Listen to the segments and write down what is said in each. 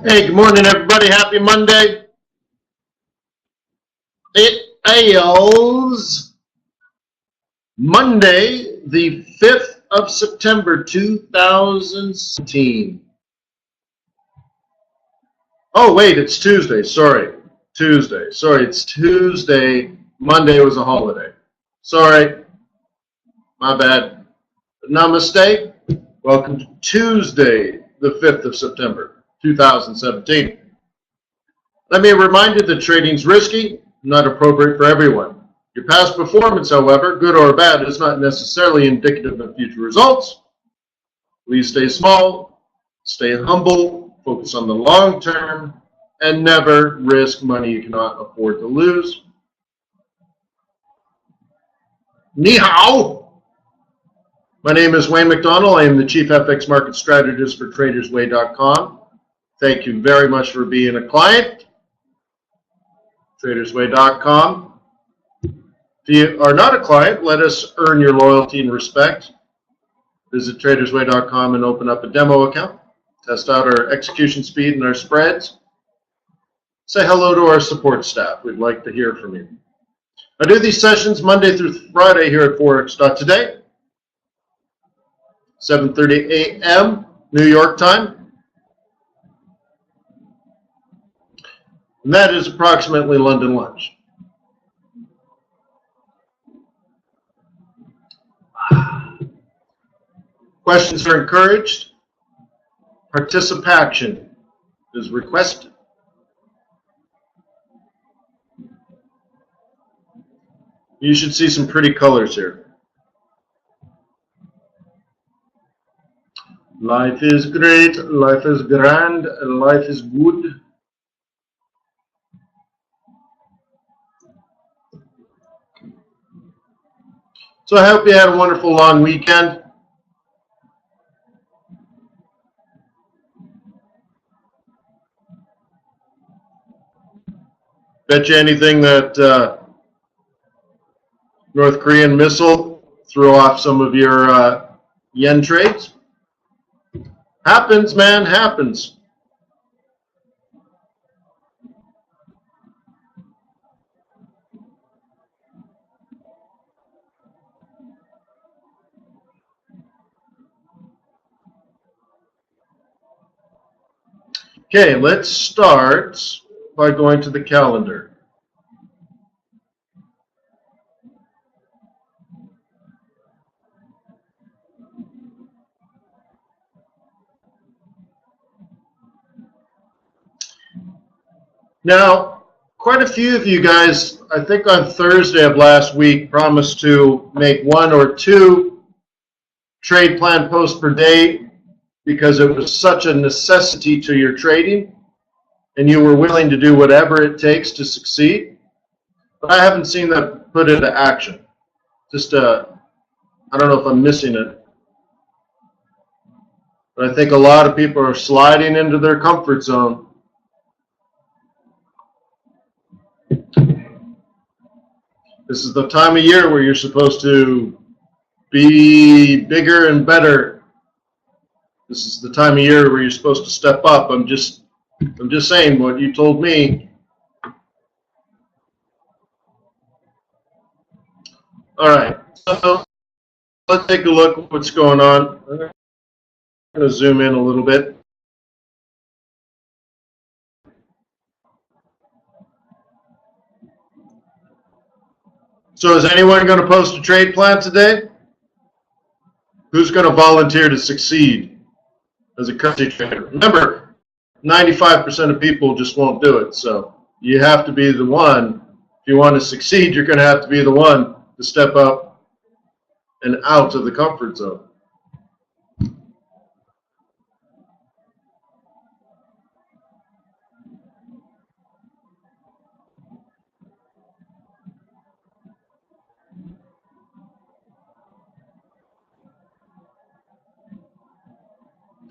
Hey, good morning, everybody. Happy Monday. It ails Monday, the 5th of September, 2017. Oh, wait, it's Tuesday. Sorry. Tuesday. Sorry, it's Tuesday. Monday was a holiday. Sorry. My bad. Namaste. Welcome to Tuesday, the 5th of September, 2017. Let me remind you that trading's risky, not appropriate for everyone. Your past performance, however, good or bad, is not necessarily indicative of future results. Please stay small, stay humble, focus on the long term, and never risk money you cannot afford to lose. Ni hao! My name is Wayne McDonell. I am the Chief FX Market Strategist for TradersWay.com. Thank you very much for being a client. TradersWay.com. If you are not a client, let us earn your loyalty and respect. Visit TradersWay.com and open up a demo account. Test out our execution speed and our spreads. Say hello to our support staff. We'd like to hear from you. I do these sessions Monday through Friday here at Forex.Today, 7:30 a.m. New York time. And that is approximately London lunch. Questions are encouraged. Participation is requested. You should see some pretty colors here. Life is great, life is grand, and life is good. So I hope you had a wonderful long weekend. Bet you anything that North Korean missile threw off some of your yen trades? Happens, man, happens. Okay, let's start by going to the calendar. Now, quite a few of you guys, I think on Thursday of last week, promised to make 1 or 2 trade plan posts per day because it was such a necessity to your trading and you were willing to do whatever it takes to succeed. But I haven't seen that put into action. Just, I don't know if I'm missing it. But I think a lot of people are sliding into their comfort zone. This is the time of year where you're supposed to be bigger and better. This is the time of year where you're supposed to step up. I'm just saying what you told me. All right, so let's take a look at what's going on. I'm going to zoom in a little bit. So is anyone going to post a trade plan today? Who's going to volunteer to succeed as a currency trader? Remember, 95% of people just won't do it. So you have to be the one. If you want to succeed, you're going to have to be the one to step up and out of the comfort zone.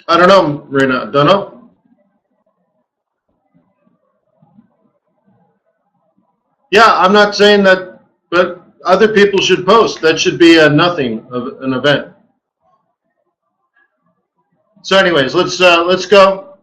I don't know, Marina. Don't know. Yeah, I'm not saying that, but other people should post. That should be a nothing of an event. So anyways, let's go.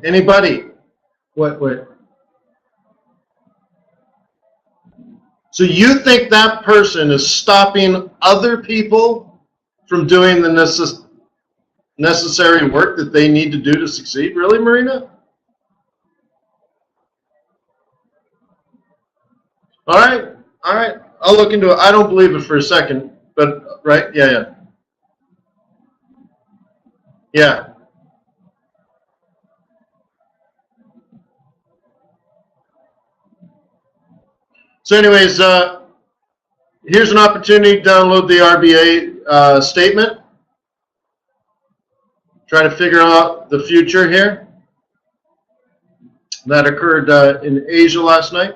Anybody? What? So you think that person is stopping other people from doing the necessary work that they need to do to succeed? Really, Marina? All right. I'll look into it. I don't believe it for a second, but right? Yeah. So anyways, here's an opportunity to download the RBA statement. Try to figure out the future here. That occurred in Asia last night.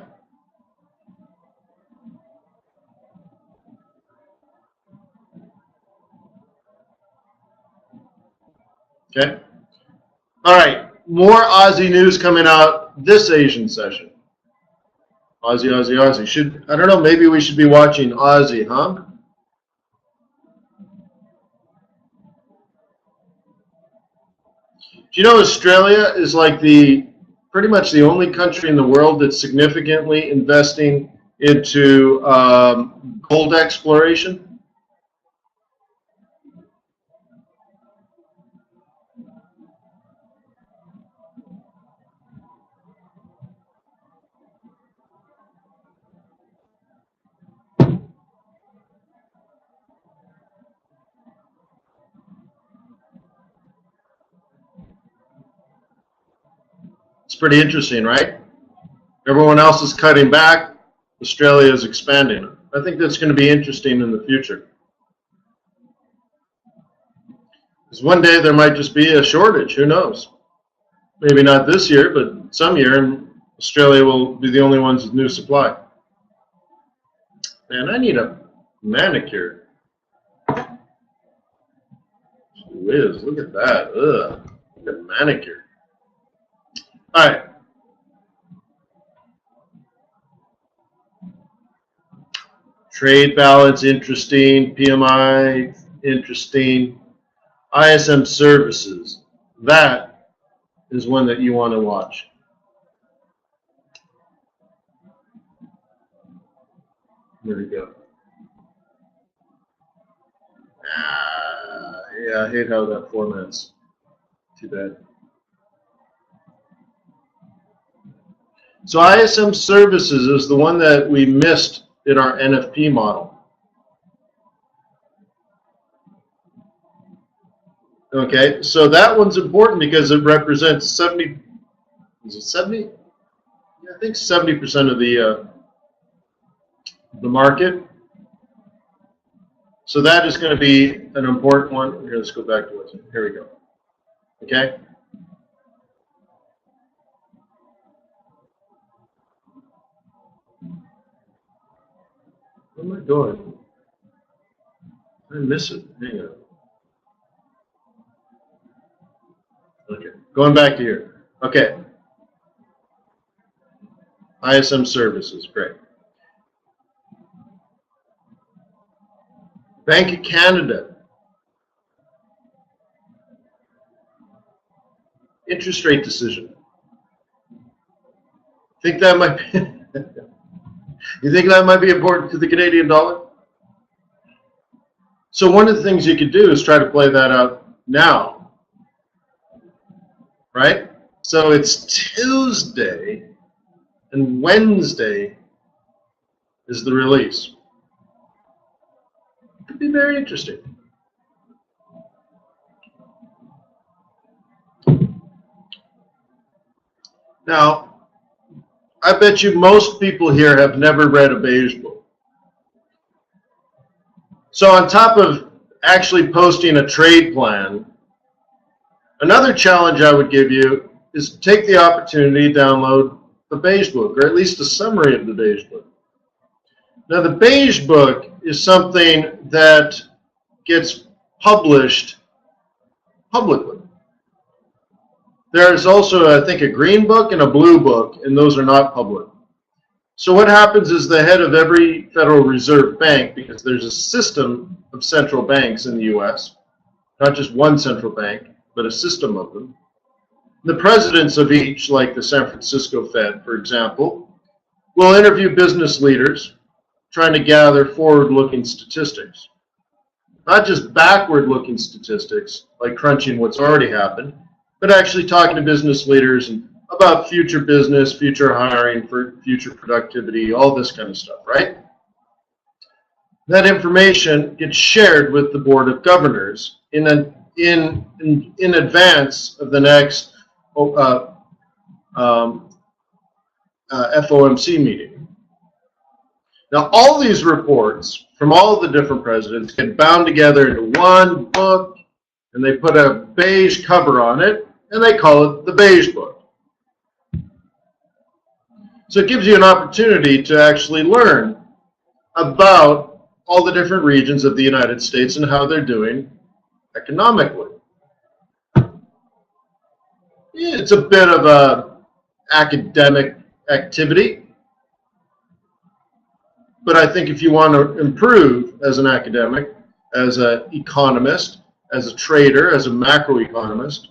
Okay. All right. More Aussie news coming out this Asian session. Aussie. I don't know, maybe we should be watching Aussie, huh? Do you know Australia is like pretty much the only country in the world that's significantly investing into gold exploration? It's pretty interesting, right? Everyone else is cutting back. Australia is expanding. I think that's going to be interesting in the future. Because one day there might just be a shortage. Who knows? Maybe not this year, but some year Australia will be the only ones with new supply. Man, I need a manicure. Whiz, look at that. Ugh. Look at manicure. All right. Trade balance, interesting. PMI, interesting. ISM services. That is one that you want to watch. There we go. Yeah, I hate how that formats. Too bad. So ISM services is the one that we missed in our NFP model. Okay, so that one's important because it represents 70, is it 70? Yeah, I think 70% of the market. So that is going to be an important one. Here, let's go back to what's here we go. Okay. Where am I going? I miss it. Hang on. Okay, going back to here. Okay. ISM services, great. Bank of Canada. Interest rate decision. Think that might be you think that might be important to the Canadian dollar? So one of the things you could do is try to play that out now. Right? So it's Tuesday and Wednesday is the release. Could be very interesting. Now, I bet you most people here have never read a beige book. So on top of actually posting a trade plan, another challenge I would give you is to take the opportunity to download the beige book, or at least a summary of the beige book. Now, the beige book is something that gets published publicly. There is also, I think, a green book and a blue book, and those are not public. So what happens is the head of every Federal Reserve Bank, because there's a system of central banks in the U.S., not just one central bank, but a system of them, The presidents of each, like the San Francisco Fed, for example, will interview business leaders trying to gather forward-looking statistics. Not just backward-looking statistics, like crunching what's already happened, but actually talking to business leaders about future business, future hiring, for future productivity, all this kind of stuff, right? That information gets shared with the Board of Governors in advance of the next FOMC meeting. Now, all these reports from all the different presidents get bound together into one book, and they put a beige cover on it, and they call it the Beige Book. So it gives you an opportunity to actually learn about all the different regions of the United States and how they're doing economically. Yeah, it's a bit of a academic activity, but I think if you want to improve as an academic, as an economist, as a trader, as a macroeconomist,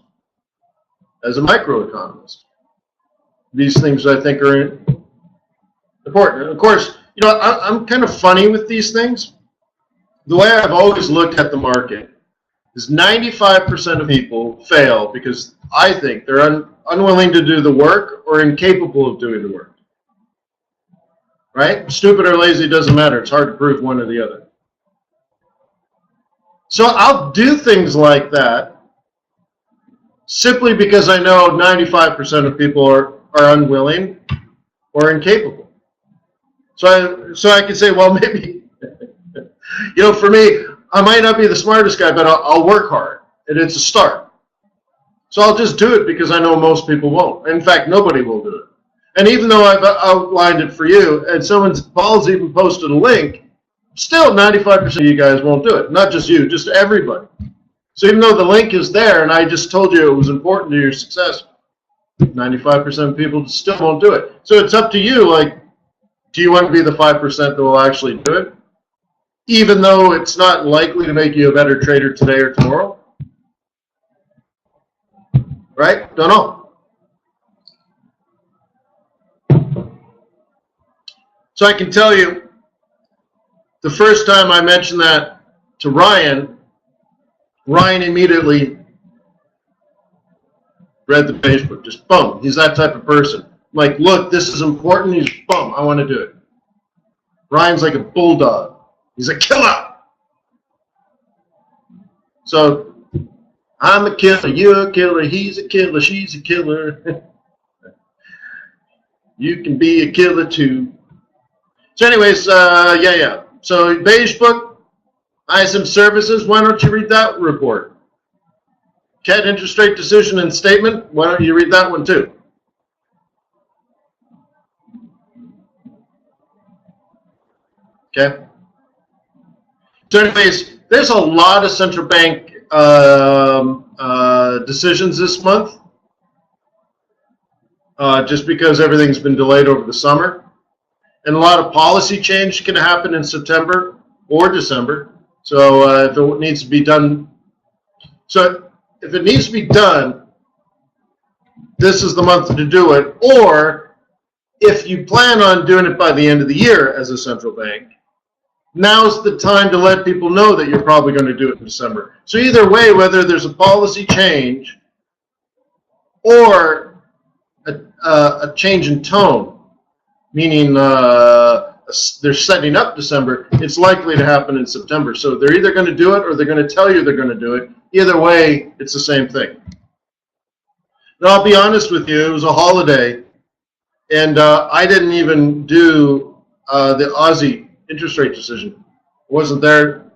as a microeconomist, these things I think are important. And of course, you know, I'm kind of funny with these things. The way I've always looked at the market is 95% of people fail because I think they're unwilling to do the work or incapable of doing the work. Right? Stupid or lazy doesn't matter. It's hard to prove one or the other. So I'll do things like that simply because I know 95% of people are unwilling or incapable. So I can say, well, maybe, you know, for me, I might not be the smartest guy, but I'll work hard, and it's a start. So I'll just do it because I know most people won't. In fact, nobody will do it. And even though I've outlined it for you, and Paul's even posted a link, still 95% of you guys won't do it. Not just you, just everybody. So even though the link is there, and I just told you it was important to your success, 95% of people still won't do it. So it's up to you, like, do you want to be the 5% that will actually do it? Even though it's not likely to make you a better trader today or tomorrow? Right? Don't know. So I can tell you, the first time I mentioned that to Ryan, Ryan immediately read the Beige Book. Just boom. He's that type of person. I'm like, look, this is important. He's boom. I want to do it. Ryan's like a bulldog. He's a killer. So I'm a killer. You're a killer. He's a killer. She's a killer. You can be a killer too. So anyways, yeah. So Beige Book, ISM Services, why don't you read that report? CAD Interest Rate Decision and Statement, why don't you read that one too? Okay. So anyways, there's a lot of central bank decisions this month, just because everything's been delayed over the summer. And a lot of policy change can happen in September or December. So if it needs to be done, this is the month to do it. Or if you plan on doing it by the end of the year as a central bank, now's the time to let people know that you're probably going to do it in December. So either way, whether there's a policy change or a change in tone, meaning they're setting up December, it's likely to happen in September. So they're either going to do it or they're going to tell you they're going to do it. Either way, it's the same thing. Now, I'll be honest with you, it was a holiday, and I didn't even do the Aussie interest rate decision. Wasn't there,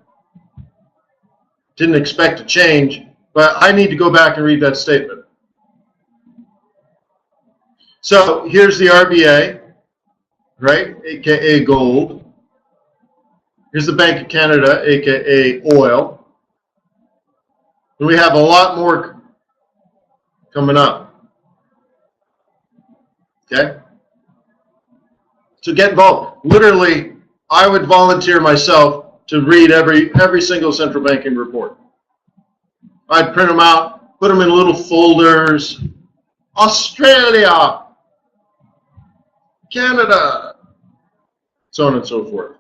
didn't expect to change, but I need to go back and read that statement. So here's the RBA, right, aka gold. Here's the Bank of Canada, aka oil. And we have a lot more coming up. Okay? So get involved. Literally, I would volunteer myself to read every single central banking report. I'd print them out, put them in little folders, Australia, Canada, so on and so forth.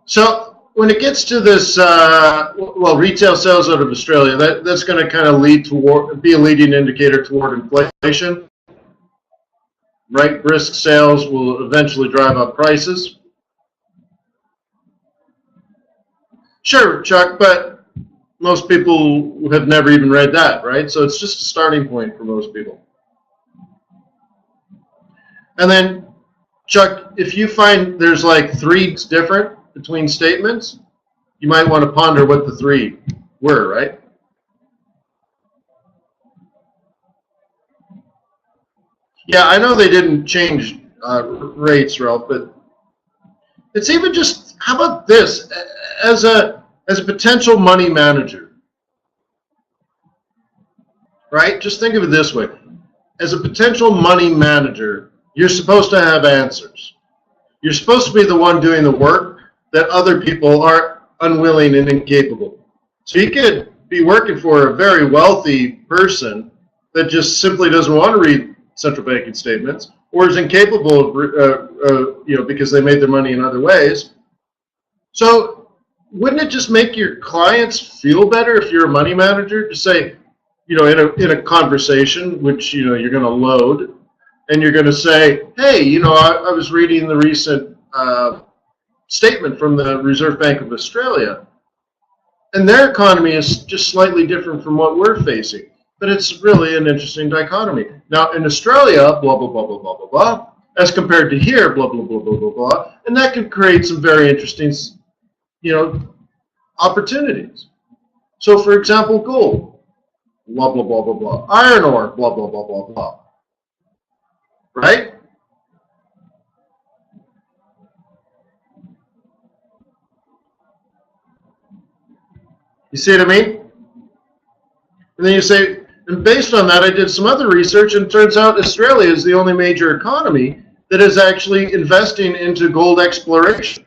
So when it gets to this, well, retail sales out of Australia, that's going to kind of be a leading indicator toward inflation. Right, brisk sales will eventually drive up prices. Sure, Chuck, but most people have never even read that, right? So it's just a starting point for most people. And then, Chuck, if you find there's like 3 different between statements, you might want to ponder what the 3 were, right? Yeah, I know they didn't change rates, Ralph, but it's even just, how about this? As a potential money manager, right? Just think of it this way. As a potential money manager, you're supposed to have answers. You're supposed to be the one doing the work that other people are unwilling and incapable. So you could be working for a very wealthy person that just simply doesn't want to read central banking statements, or is incapable of, because they made their money in other ways. So wouldn't it just make your clients feel better if you're a money manager to say, in a conversation, which, you're going to load, and you're going to say, hey, I was reading the recent statement from the Reserve Bank of Australia, and their economy is just slightly different from what we're facing. But it's really an interesting dichotomy. Now, in Australia, blah, blah, blah, blah, blah, blah, blah, as compared to here, blah, blah, blah, blah, blah, blah, and that could create some very interesting, opportunities. So, for example, gold, blah, blah, blah, blah, blah, iron ore, blah, blah, blah, blah, blah, right? You see what I mean? And then you say, and based on that, I did some other research, and it turns out Australia is the only major economy that is actually investing into gold exploration.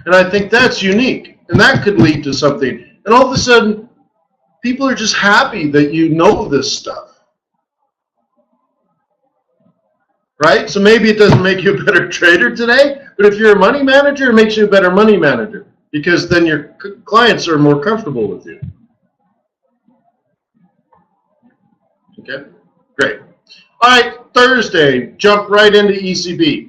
And I think that's unique, and that could lead to something. And all of a sudden, people are just happy that you know this stuff. Right? So maybe it doesn't make you a better trader today, but if you're a money manager, it makes you a better money manager, because then your clients are more comfortable with you. Okay, great. All right, Thursday, jump right into ECB.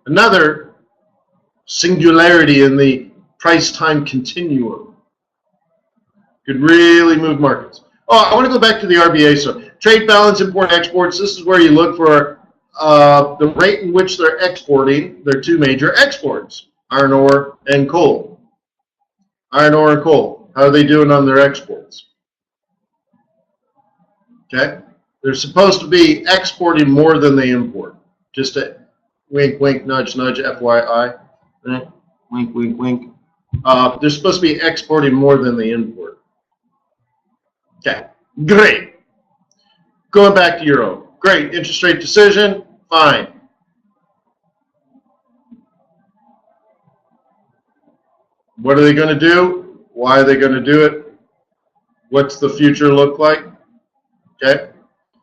Another singularity in the price-time continuum. Could really move markets. Oh, I want to go back to the RBA. So trade balance, import, exports. This is where you look for the rate in which they're exporting their 2 major exports, iron ore and coal. Iron ore and coal. How are they doing on their exports? Okay? They're supposed to be exporting more than they import. Just a wink, wink, nudge, nudge, FYI. Wink, wink, wink. They're supposed to be exporting more than they import. Okay, great. Going back to euro. Great, interest rate decision, fine. What are they going to do? Why are they going to do it? What's the future look like? Okay.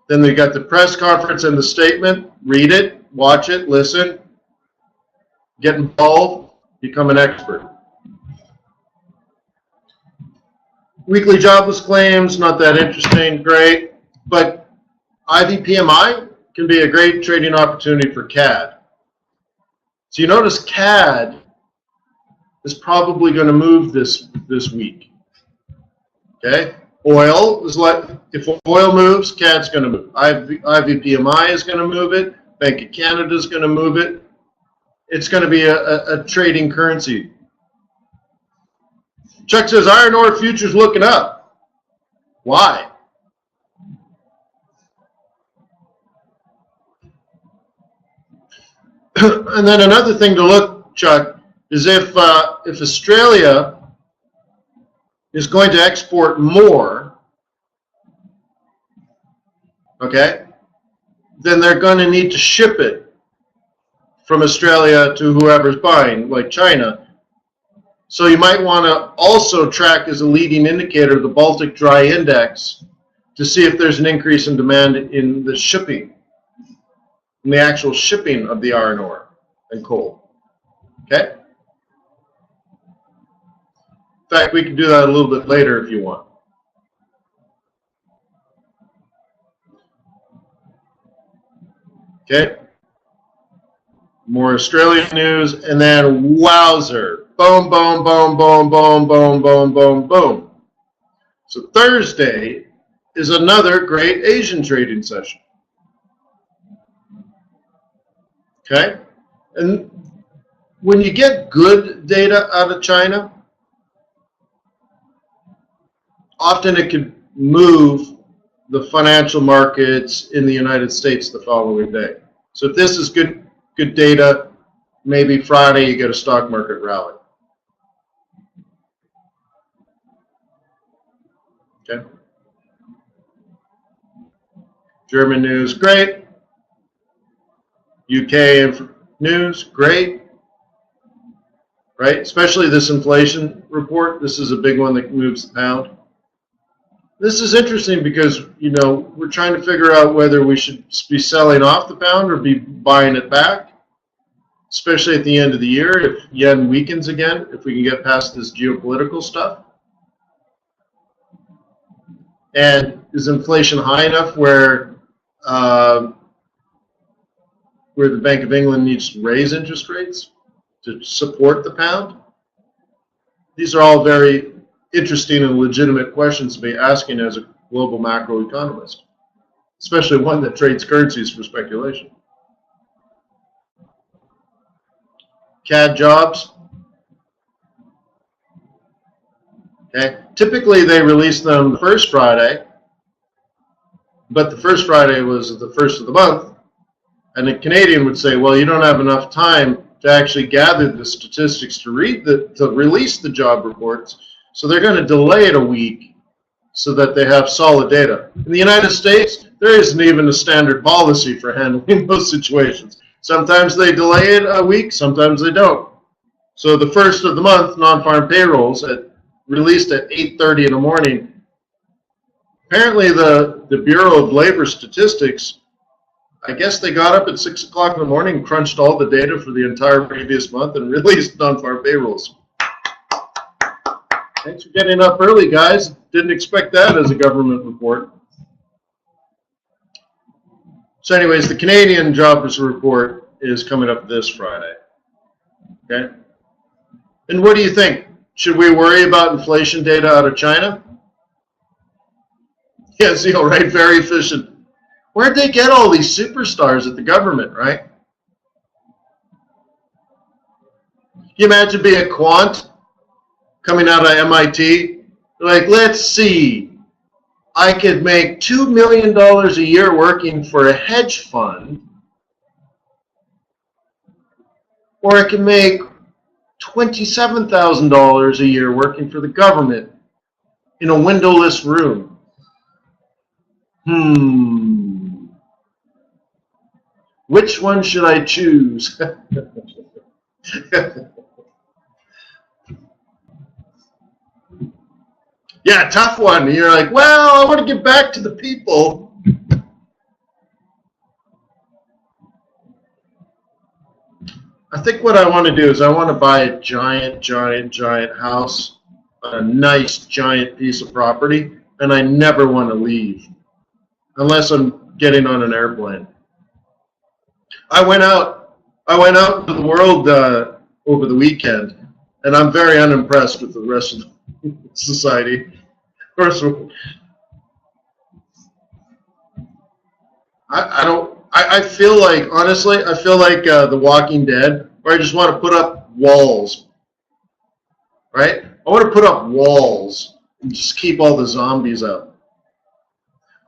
Then they got the press conference and the statement. Read it, watch it, listen, get involved, become an expert. Weekly jobless claims, not that interesting, great. But IVPMI can be a great trading opportunity for CAD. So you notice CAD is probably going to move this week. Okay? Oil is like, if oil moves, CAD's going to move. IVPMI is going to move it. Bank of Canada is going to move it. It's going to be a trading currency. Chuck says iron ore futures looking up. Why? And then another thing to look, Chuck, is if Australia is going to export more, okay, then they're going to need to ship it from Australia to whoever's buying, like China. So you might want to also track as a leading indicator the Baltic Dry Index to see if there's an increase in demand in the shipping, in the actual shipping of the iron ore and coal. Okay? In fact, we can do that a little bit later if you want. Okay? More Australian news, and then wowzer. Boom, boom, boom, boom, boom, boom, boom, boom, boom. So Thursday is another great Asian trading session. Okay? And when you get good data out of China, often it can move the financial markets in the United States the following day. So if this is good data, maybe Friday you get a stock market rally. Okay. German news, great. UK news, great. Right? Especially this inflation report. This is a big one that moves the pound. This is interesting because, you know, we're trying to figure out whether we should be selling off the pound or be buying it back, especially at the end of the year if yen weakens again, if we can get past this geopolitical stuff. And is inflation high enough where the Bank of England needs to raise interest rates to support the pound? These are all very interesting and legitimate questions to be asking as a global macroeconomist, especially one that trades currencies for speculation. CAD jobs. Okay. Typically they release them the first Friday, but the first Friday was the first of the month, and a Canadian would say, well, you don't have enough time to actually gather the statistics to release the job reports, so they're going to delay it a week so that they have solid data. In the United States, there isn't even a standard policy for handling those situations. Sometimes they delay it a week, sometimes they don't. So the first of the month, non-farm payrolls released at 8:30 in the morning. Apparently the Bureau of Labor Statistics, I guess they got up at 6 o'clock in the morning, crunched all the data for the entire previous month, and released non-farm payrolls. Thanks for getting up early, guys. Didn't expect that as a government report. So anyways, the Canadian jobs report is coming up this Friday. Okay? And what do you think? Should we worry about inflation data out of China? Yeah, Zeal, right? Very efficient. Where'd they get all these superstars at the government, right? Can you imagine being a quant coming out of MIT? Like, let's see. I could make $2 million a year working for a hedge fund, or I can make $27,000 a year working for the government in a windowless room. Which one should I choose? Yeah, tough one. You're like, well, I want to get back to the people. I think what I want to do is I want to buy a giant house on a nice giant piece of property, and I never want to leave unless I'm getting on an airplane. I went out to the world over the weekend, and I'm very unimpressed with the rest of the society. Of course, I feel like, honestly, I feel like The Walking Dead, where I just want to put up walls, right? I want to put up walls and just keep all the zombies out.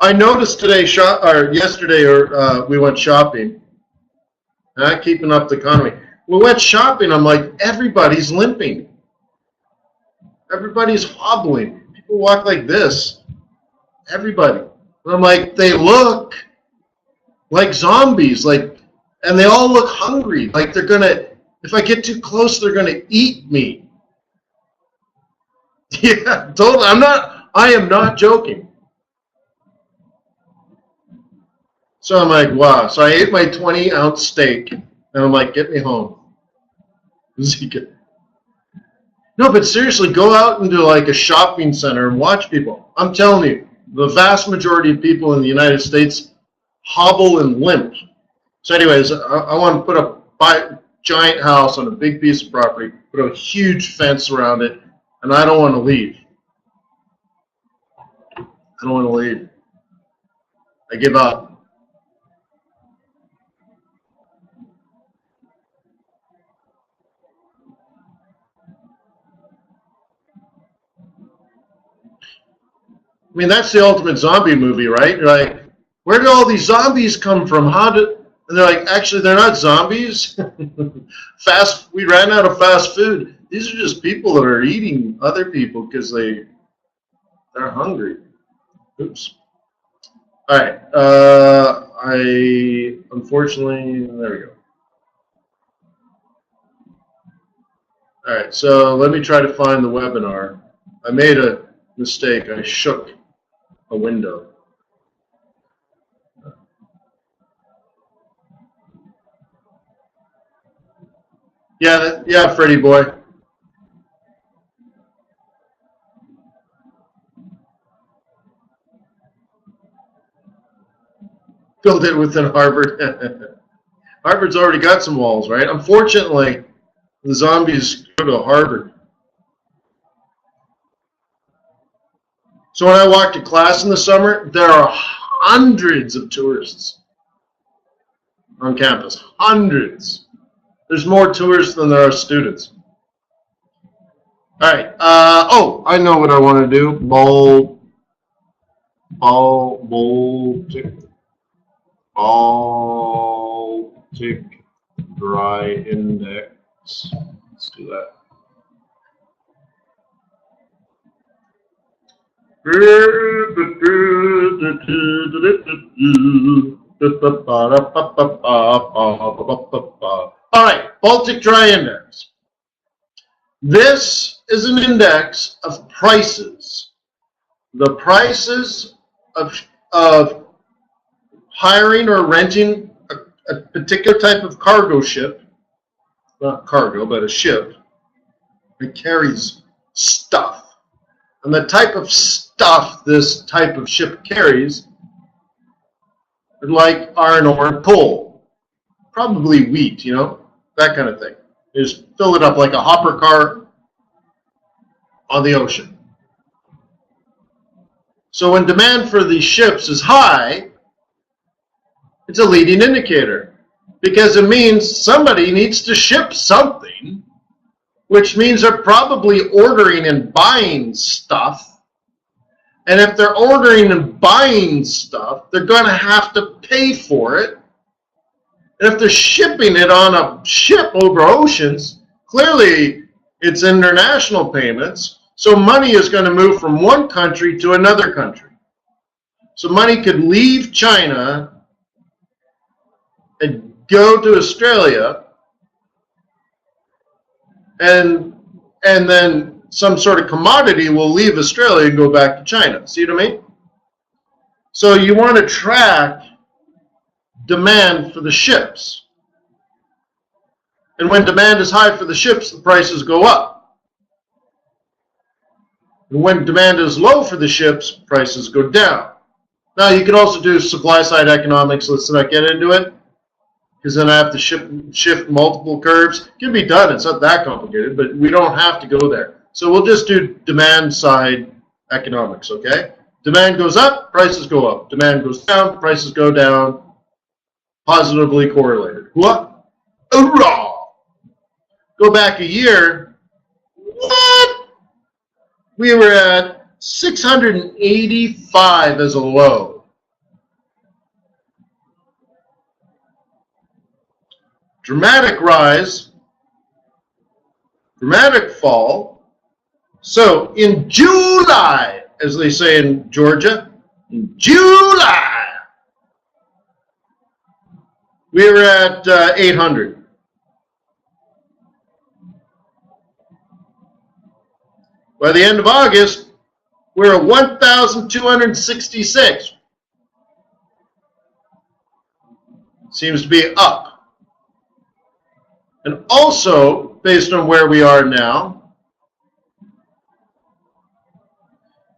I noticed today, yesterday, we went shopping. Keeping up the economy. We went shopping. I'm like, everybody's limping. Everybody's hobbling. People walk like this. Everybody. And I'm like, they look like zombies. Like And they all look hungry, like they're gonna, if I get too close, they're gonna eat me. Yeah, totally. I am not joking. So I'm like, wow. So I ate my 20-ounce steak, and I'm like, get me home. No, but seriously, go out into like a shopping center and watch people. I'm telling you, the vast majority of people in the United States hobble and limp. So anyways, I want to put a giant house on a big piece of property, put a huge fence around it, and I don't want to leave. I don't want to leave. I give up. I mean, that's the ultimate zombie movie, right? You're like, where did all these zombies come from? And they're like, actually, they're not zombies. We ran out of fast food. These are just people that are eating other people because they're hungry. Oops. All right. Unfortunately, there we go. All right. So let me try to find the webinar. I made a mistake. I shook a window. Yeah, Freddie boy. Build it within Harvard. Harvard's already got some walls, right? Unfortunately, the zombies go to Harvard. So when I walk to class in the summer, there are hundreds of tourists on campus. Hundreds. There's more tourists than there are students. All right. Oh, I know what I want to do. Baltic dry index. Let's do that. All right, Baltic Dry Index. This is an index of prices. The prices of hiring or renting a particular type of cargo ship, not cargo, but a ship that carries stuff. And the type of stuff this type of ship carries, like iron ore and coal, probably wheat, you know, that kind of thing. You just fill it up like a hopper car on the ocean. So when demand for these ships is high, it's a leading indicator because it means somebody needs to ship something, which means they're probably ordering and buying stuff. And if they're ordering and buying stuff, they're going to have to pay for it. And if they're shipping it on a ship over oceans, clearly it's international payments. So money is going to move from one country to another country. So money could leave China and go to Australia, and then some sort of commodity will leave Australia and go back to China. See what I mean? So you want to track demand for the ships. And when demand is high for the ships, the prices go up. And when demand is low for the ships, prices go down. Now you can also do supply side economics. Let's not get into it, because then I have to shift multiple curves. It can be done. It's not that complicated, but we don't have to go there. So we'll just do demand side economics, okay? Demand goes up, prices go up. Demand goes down, prices go down. Positively correlated. What? Hoorah! Go back a year. What? We were at 685 as a low. Dramatic rise, dramatic fall. So in July, as they say in Georgia, in July, We were at 800. By the end of August, we're at 1,266. Seems to be up. And also, based on where we are now,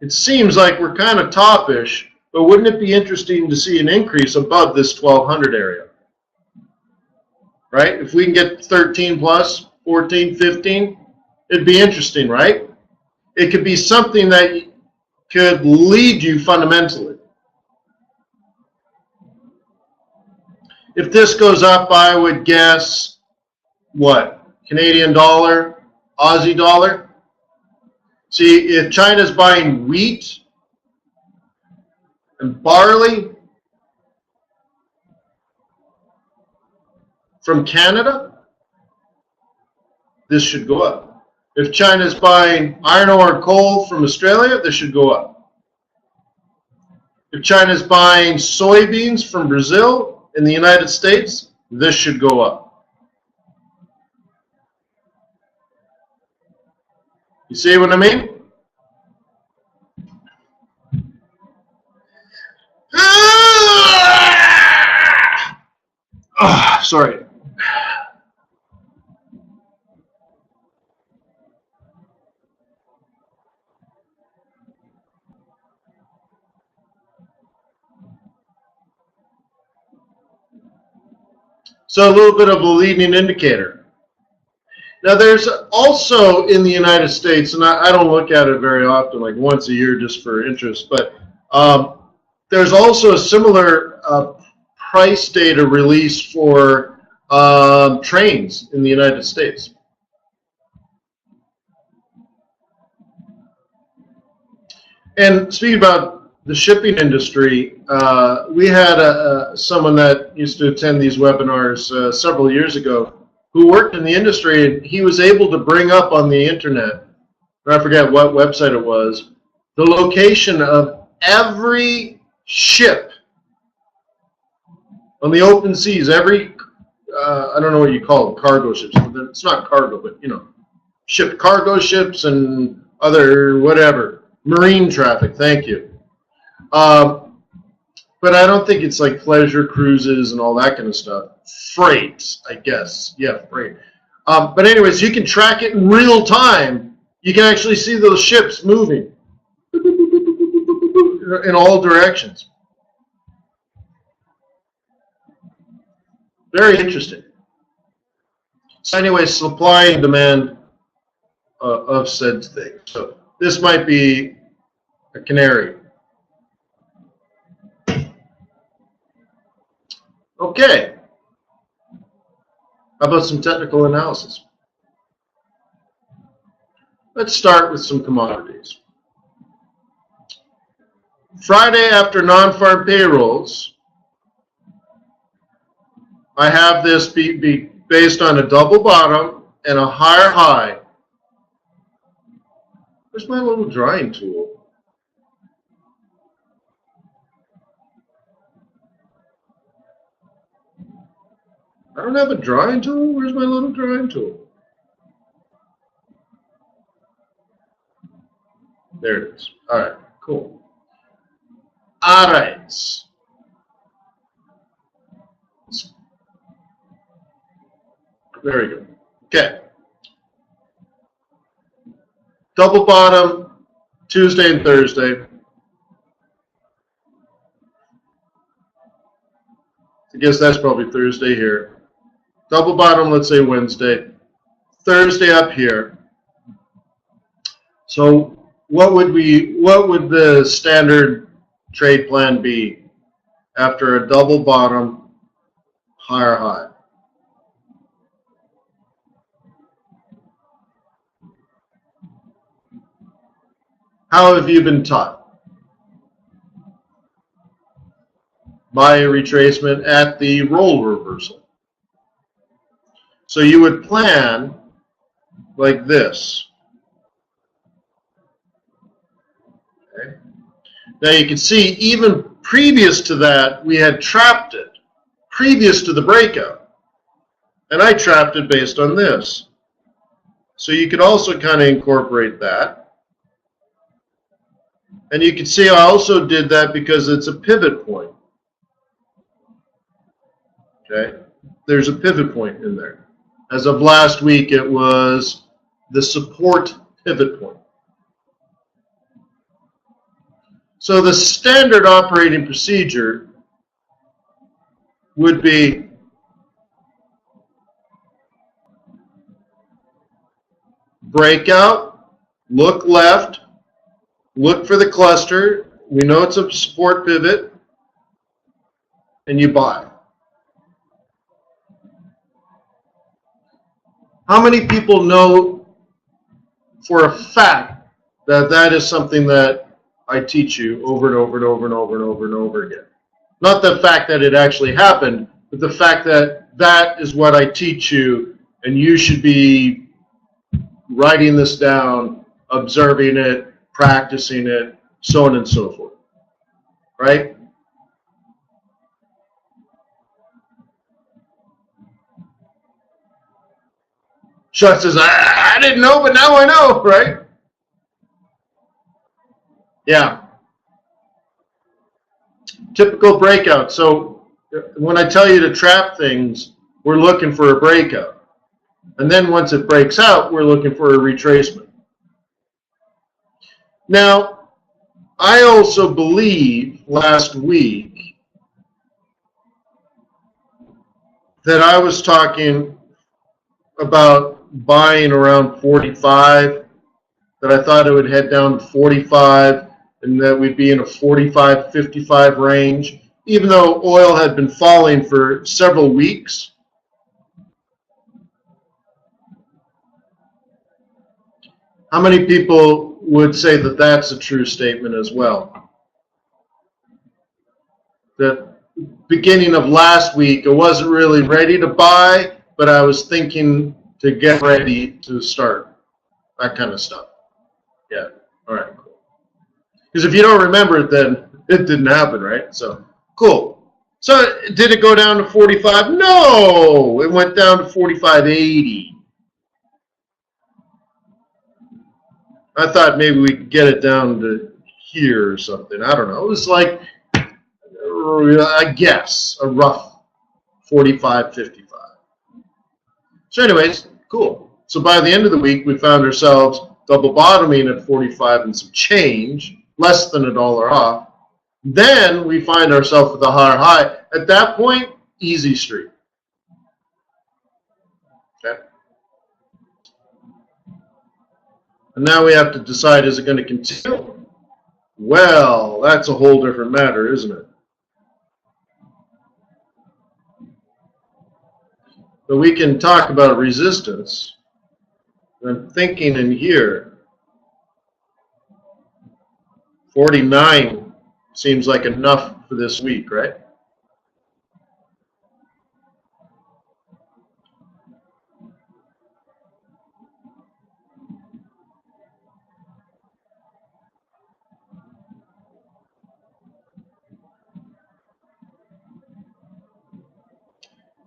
it seems like we're kind of toppish, but wouldn't it be interesting to see an increase above this 1,200 area? Right? If we can get 13 plus, 14, 15, it'd be interesting, right? It could be something that could lead you fundamentally. If this goes up, I would guess, what? Canadian dollar, Aussie dollar? See, if China's buying wheat and barley from Canada, this should go up. If China's buying iron ore and coal from Australia, this should go up. If China's buying soybeans from Brazil in the United States, this should go up. You see what I mean? Sorry. So a little bit of a leading indicator. Now there's also in the United States, and I don't look at it very often, like once a year just for interest, but there's also a similar price data release for trains in the United States. And speaking about the shipping industry, we had someone that used to attend these webinars several years ago who worked in the industry, and he was able to bring up on the internet, I forget what website it was, the location of every ship on the open seas, every, I don't know what you call them, cargo ships. It's not cargo, but, you know, cargo ships and other whatever, marine traffic, thank you. But I don't think it's like pleasure cruises and all that kind of stuff. Freight, I guess. Yeah, freight. But anyways, you can track it in real time. You can actually see those ships moving in all directions. Very interesting. So anyway, supply and demand of said thing. So this might be a canary. Okay. How about some technical analysis? Let's start with some commodities. Friday after non-farm payrolls, I have this be based on a double bottom and a higher high. Where's my little drawing tool? I don't have a drawing tool. Where's my little drawing tool? There it is. All right, cool. All right. Very good. Okay. Double bottom, Tuesday and Thursday. I guess that's probably Thursday here. Double bottom, let's say Wednesday. Thursday up here. So what would the standard trade plan be after a double bottom, higher high? How have you been taught? By a retracement at the roll reversal. So you would plan like this. Okay. Now you can see even previous to that we had trapped it. previous to the breakout. And I trapped it based on this. So you could also kind of incorporate that. And you can see I also did that because it's a pivot point. Okay, there's a pivot point in there. As of last week, it was the support pivot point. So the standard operating procedure would be breakout, look left, look for the cluster. We know it's a support pivot, and you buy. How many people know for a fact that that is something that I teach you over and over and over and over and over and over again? Not the fact that it actually happened, but the fact that that is what I teach you, and you should be writing this down, observing it, practicing it, so on and so forth. Right? Chuck says, I didn't know, but now I know, right? Yeah. Typical breakout. So when I tell you to trap things, we're looking for a breakout. And then once it breaks out, we're looking for a retracement. Now, I also believe last week that I was talking about buying around 45, that I thought it would head down to 45, and that we'd be in a 45-55 range, even though oil had been falling for several weeks. How many people would say that that's a true statement as well? That beginning of last week, I wasn't really ready to buy, but I was thinking to get ready to start. That kind of stuff. Yeah. All right, cool. Because if you don't remember it, then it didn't happen, right? So, cool. So, did it go down to 45? No! It went down to 45.80. I thought maybe we could get it down to here or something. I don't know. It was like, I guess, a rough 45.55. So anyways, cool. So by the end of the week, we found ourselves double bottoming at 45 and some change, less than $1 off. Then we find ourselves with a higher high. At that point, easy street. Okay. And now we have to decide, is it going to continue? Well, that's a whole different matter, isn't it? But we can talk about resistance. I'm thinking in here, 49 seems like enough for this week, right?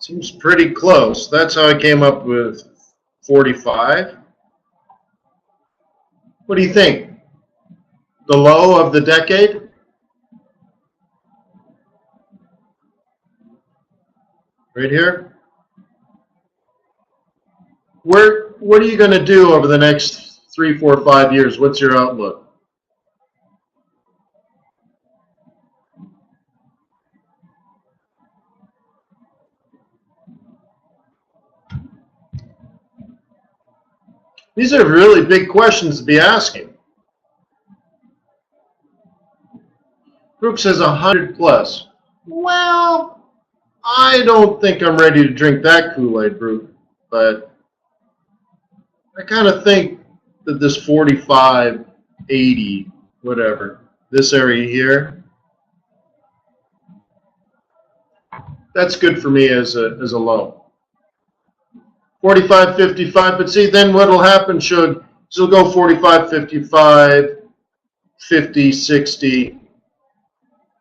Seems pretty close. That's how I came up with 45. What do you think? The low of the decade? Right here? What are you going to do over the next 3, 4, 5 years? What's your outlook? These are really big questions to be asking. Group says 100 plus. Well, I don't think I'm ready to drink that Kool-Aid, Group, but I kind of think that this 45, 80, whatever, this area here, that's good for me as a low. 45, 55, but see, then what will happen should, so go 45, 55, 50, 60,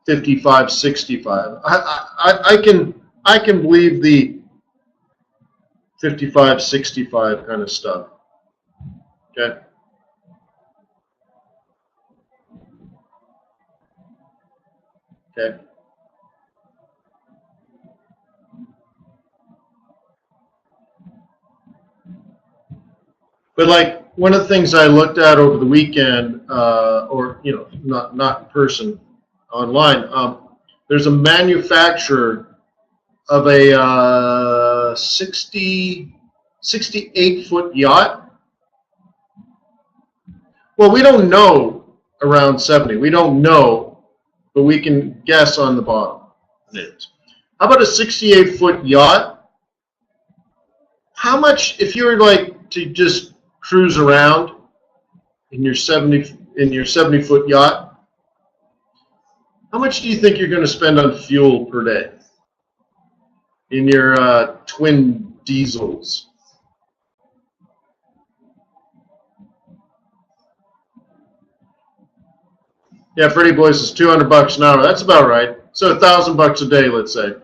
55, 65. I can I can believe the 55, 65 kind of stuff. Okay. Okay. But like one of the things I looked at over the weekend, or not in person, online. There's a manufacturer of a 68-foot yacht. Well, we don't know around 70. We don't know, but we can guess on the bottom. How about a 68-foot yacht? How much, if you were like to just cruise around in your 70-foot yacht, how much do you think you're going to spend on fuel per day in your twin diesels? Yeah, Freddie Boyce is $200 an hour. That's about right. So $1,000 a day, let's say.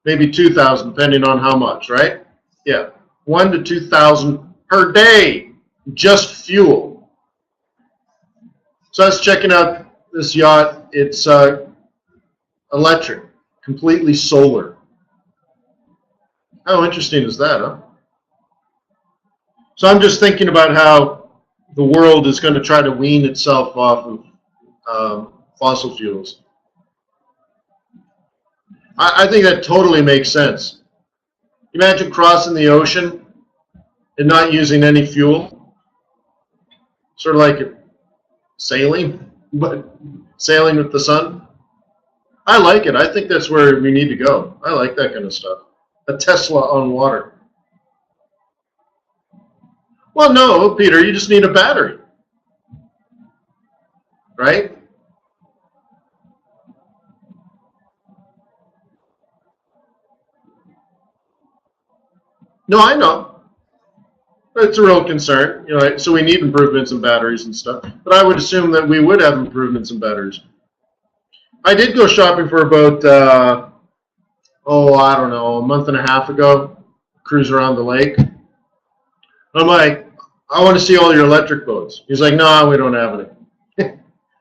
Maybe 2,000, depending on how much, right? Yeah, 1,000 to 2,000 per day, just fuel. So I was checking out this yacht. It's electric, completely solar. How interesting is that, huh? So I'm just thinking about how the world is going to try to wean itself off of fossil fuels. I think that totally makes sense. Imagine crossing the ocean and not using any fuel. Sort of like sailing, but sailing with the sun. I like it. I think that's where we need to go. I like that kind of stuff. A Tesla on water. Well, no, Peter, you just need a battery. Right? No, I know. It's a real concern. So we need improvements in batteries and stuff. But I would assume that we would have improvements in batteries. I did go shopping for about, I don't know, a month and a half ago. Cruise around the lake. I'm like, I want to see all your electric boats. He's like, no, we don't have any.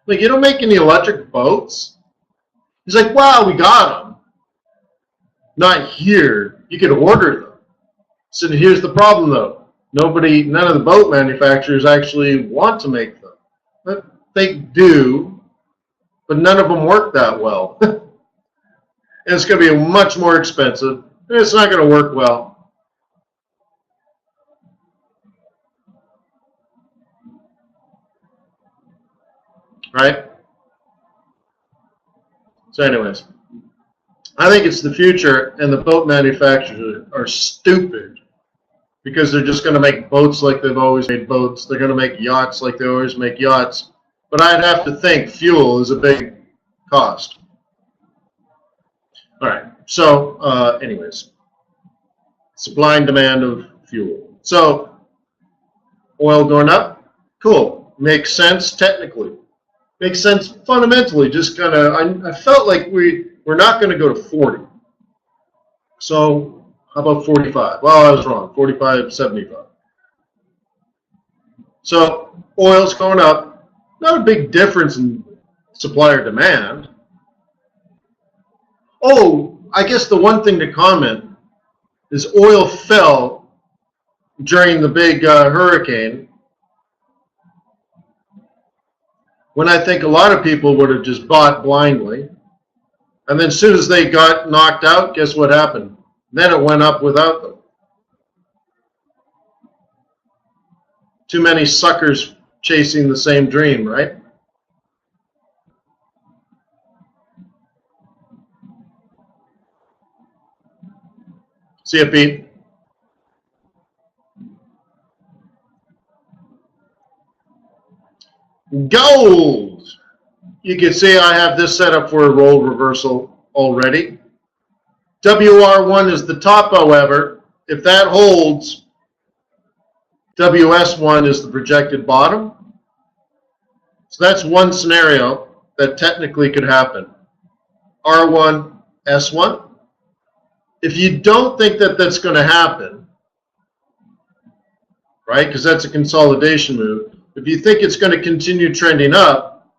Like, you don't make any electric boats? He's like, well, we got them. Not here. You could order them. So here's the problem, though. None of the boat manufacturers actually want to make them. But they do, but none of them work that well. And it's going to be much more expensive, and it's not going to work well. Right? So anyways, I think it's the future, and the boat manufacturers are stupid because they're just going to make boats like they've always made boats. They're going to make yachts like they always make yachts. But I'd have to think fuel is a big cost. All right. So anyways, supply and demand of fuel. So oil going up, cool. Makes sense technically. Makes sense fundamentally. Just kind of, I felt like we're not going to go to 40. So how about 45? Well, I was wrong. 45, 75. So oil's going up. Not a big difference in supply or demand. Oh, I guess the one thing to comment is oil fell during the big hurricane, when I think a lot of people would have just bought blindly. And then as soon as they got knocked out, guess what happened? Then it went up without them. Too many suckers chasing the same dream, right? See ya, Pete. Gold. You can see I have this set up for a roll reversal already. WR1 is the top, however. If that holds, WS1 is the projected bottom. So that's one scenario that technically could happen. R1, S1. If you don't think that that's going to happen, right, because that's a consolidation move, if you think it's going to continue trending up,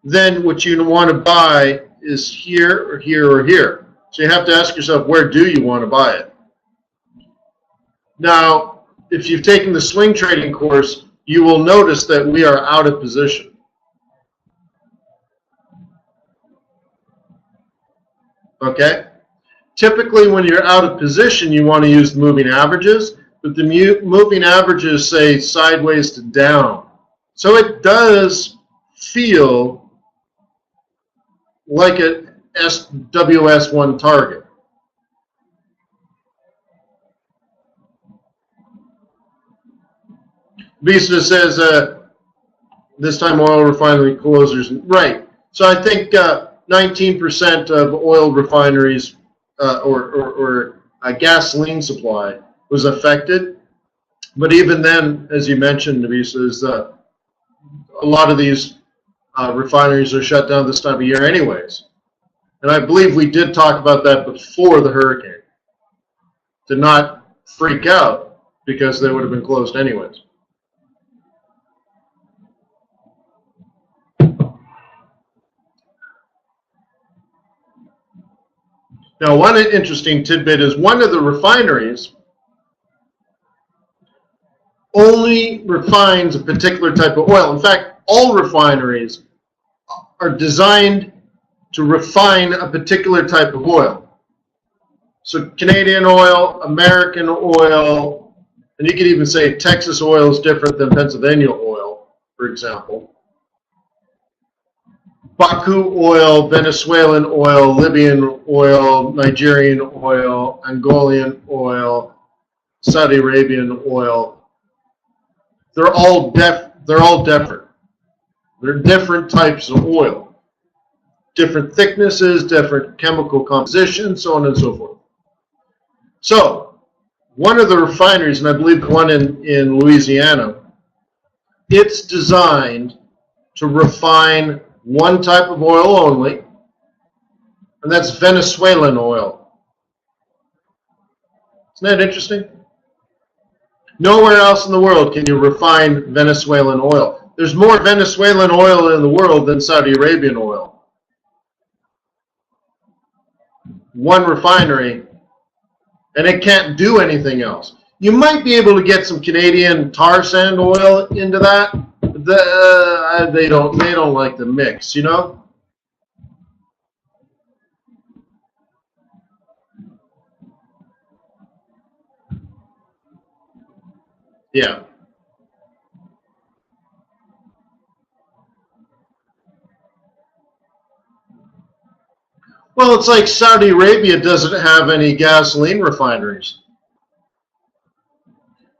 then what you want to buy is here or here or here. So you have to ask yourself, where do you want to buy it? Now, if you've taken the swing trading course, you will notice that we are out of position. Okay? Typically, when you're out of position, you want to use the moving averages, but the moving averages say sideways to down. So it does feel like a SWS1 target. Visa says this time oil refinery closures. Right. So I think 19% of oil refineries or gasoline supply was affected. But even then, as you mentioned, Visa, is a lot of these refineries are shut down this time of year anyways. And I believe we did talk about that before the hurricane, to not freak out because they would have been closed anyways. Now, one interesting tidbit is one of the refineries only refines a particular type of oil. In fact, all refineries are designed to refine a particular type of oil. So Canadian oil, American oil, and you could even say Texas oil is different than Pennsylvania oil, for example. Baku oil, Venezuelan oil, Libyan oil, Nigerian oil, Angolan oil, Saudi Arabian oil. They're all different. They're different types of oil, different thicknesses, different chemical compositions, so on and so forth. So one of the refineries, and I believe the one in Louisiana, it's designed to refine one type of oil only, and that's Venezuelan oil. Isn't that interesting? Nowhere else in the world can you refine Venezuelan oil. There's more Venezuelan oil in the world than Saudi Arabian oil. One refinery, and it can't do anything else. You might be able to get some Canadian tar sand oil into that. They don't like the mix, you know. Yeah. Well, it's like Saudi Arabia doesn't have any gasoline refineries.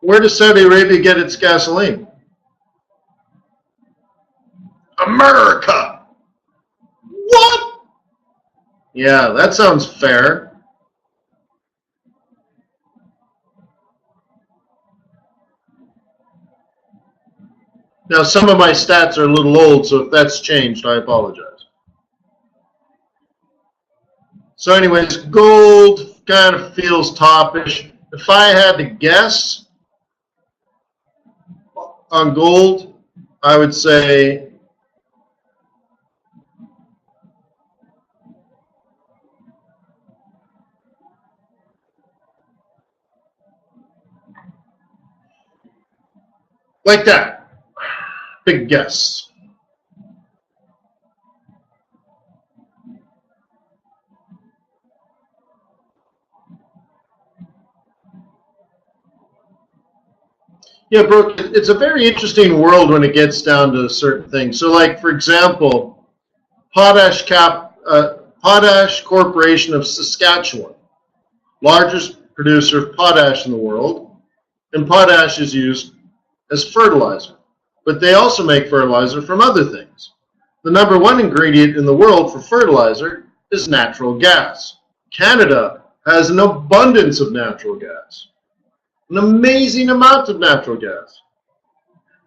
Where does Saudi Arabia get its gasoline? America. What? Yeah, that sounds fair. Now, some of my stats are a little old, so if that's changed, I apologize. So anyways, gold kind of feels toppish. If I had to guess on gold, I would say like that. Big guess. Yeah, Brooke, it's a very interesting world when it gets down to certain things. So, like, for example, Potash Corporation of Saskatchewan, largest producer of potash in the world, and potash is used as fertilizer. But they also make fertilizer from other things. The #1 ingredient in the world for fertilizer is natural gas. Canada has an abundance of natural gas. An amazing amount of natural gas.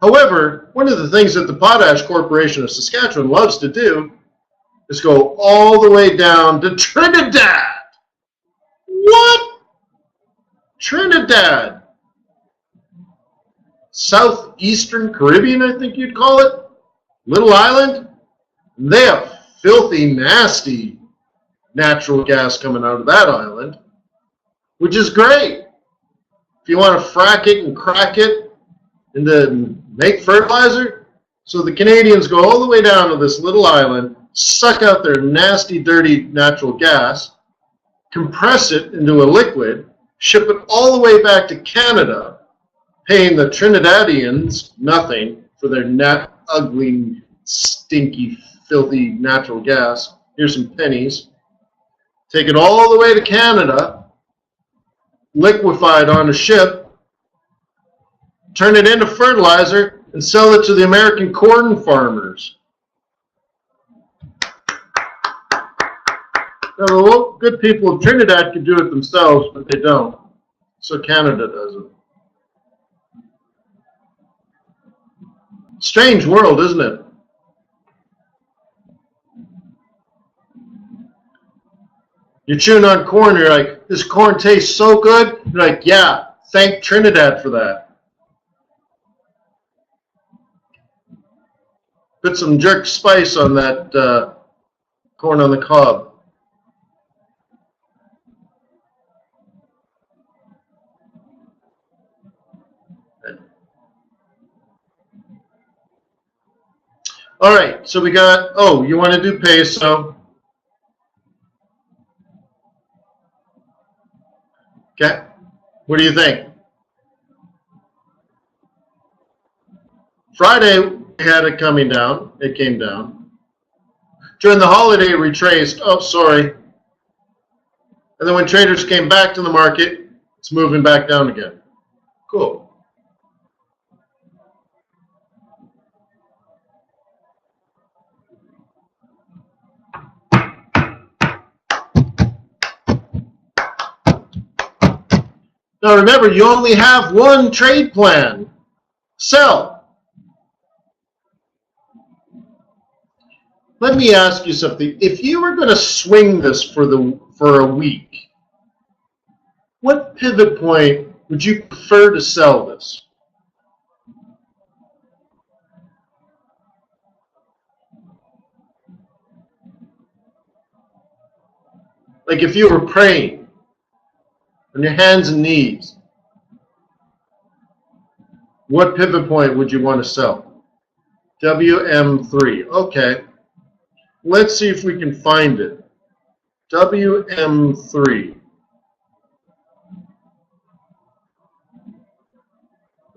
However, one of the things that the Potash Corporation of Saskatchewan loves to do is go all the way down to Trinidad What? Trinidad. Southeastern Caribbean, I think you'd call it. Little island. They have filthy, nasty natural gas coming out of that island, which is great. If you want to frack it and crack it and then make fertilizer. So the Canadians go all the way down to this little island, suck out their nasty, dirty natural gas, compress it into a liquid, ship it all the way back to Canada, paying the Trinidadians nothing for their ugly, stinky, filthy natural gas. Here's some pennies. Take it all the way to Canada, liquefied on a ship, turn it into fertilizer, and sell it to the American corn farmers. Now, the good people of Trinidad could do it themselves, but they don't. So Canada does it. Strange world, isn't it? You're chewing on corn, you're like, this corn tastes so good. You're like, yeah, thank Trinidad for that. Put some jerk spice on that corn on the cob. All right, so we got, oh, you want to do peso. Okay, what do you think? Friday, we had it coming down. It came down. During the holiday, it retraced. Oh, sorry. And then when traders came back to the market, it's moving back down again. Cool. Now remember, you only have one trade plan. Sell. Let me ask you something. If you were going to swing this for a week, what pivot point would you prefer to sell this? Like if you were praying on your hands and knees, what pivot point would you want to sell? WM3. Okay. Let's see if we can find it. WM3.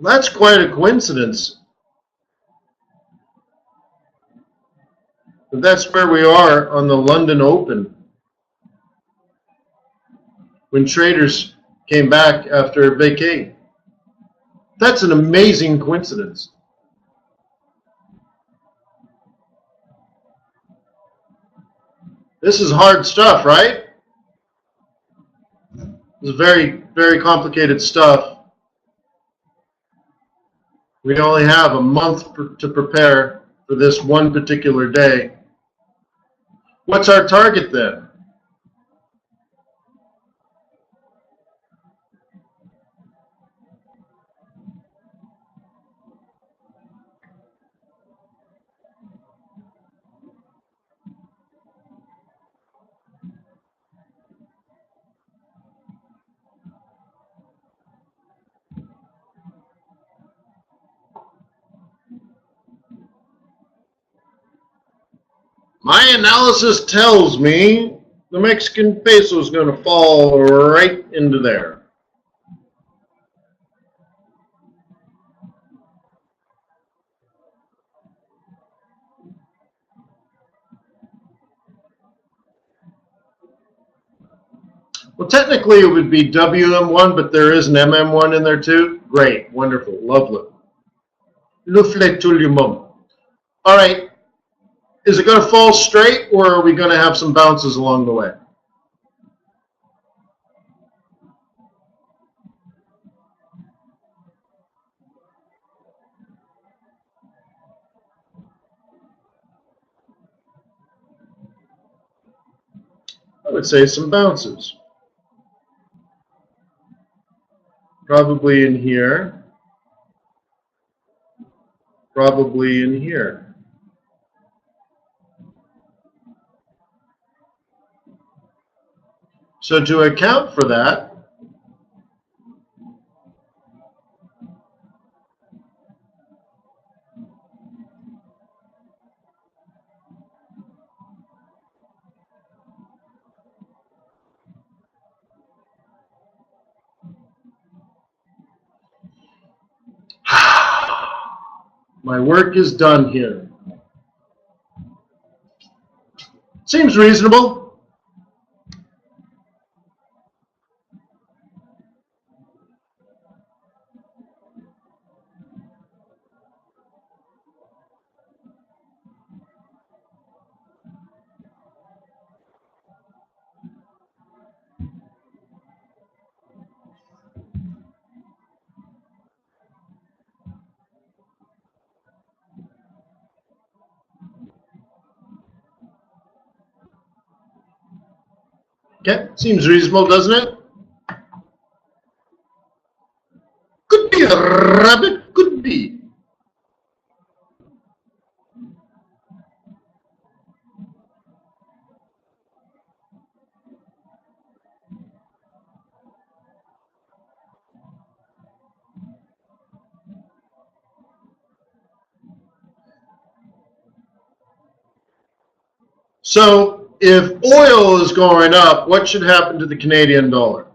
That's quite a coincidence. But that's where we are on the London Open, when traders came back after vacay. That's an amazing coincidence. This is hard stuff, right? This is very, very complicated stuff. We only have a month to prepare for this one particular day. What's our target then? My analysis tells me the Mexican peso is going to fall right into there. Well, technically it would be WM1, but there is an MM1 in there too. Great, wonderful, lovely. All right. Is it going to fall straight, or are we going to have some bounces along the way? I would say some bounces. probably in here, probably in here. So to account for that, my work is done here. Seems reasonable. Okay, seems reasonable, doesn't it? Could be a rabbit, could be. So if oil is going up, what should happen to the Canadian dollar?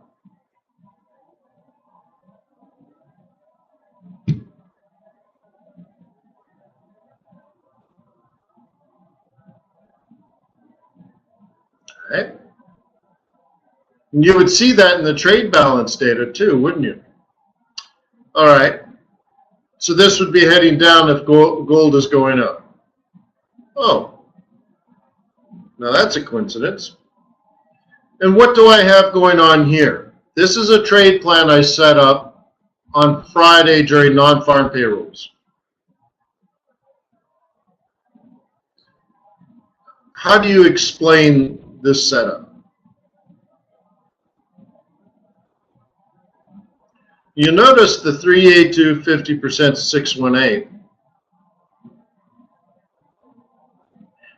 Right? And you would see that in the trade balance data too, wouldn't you? All right. So this would be heading down if gold is going up. Oh, now that's a coincidence. And what do I have going on here? This is a trade plan I set up on Friday during non-farm payrolls. How do you explain this setup? You notice the 382 50% 618.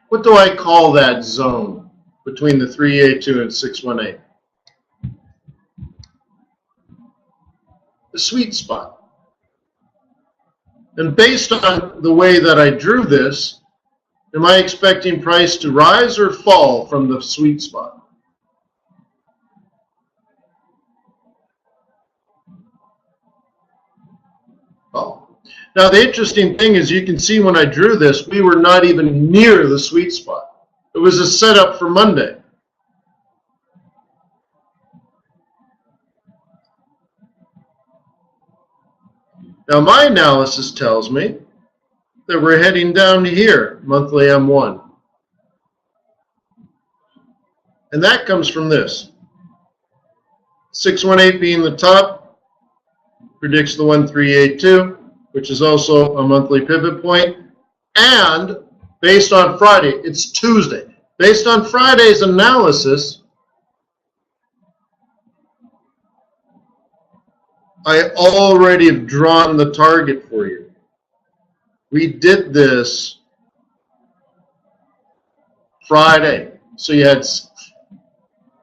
What do I call that zone between the 382 and 618? The sweet spot. And based on the way that I drew this, am I expecting price to rise or fall from the sweet spot? Fall. Now the interesting thing is you can see when I drew this, we were not even near the sweet spot. It was a setup for Monday. Now my analysis tells me that we're heading down to here, monthly M1. And that comes from this. 618 being the top, predicts the 1382, which is also a monthly pivot point. And based on Friday, it's Tuesday. Based on Friday's analysis, I already have drawn the target for you. We did this Friday. So you had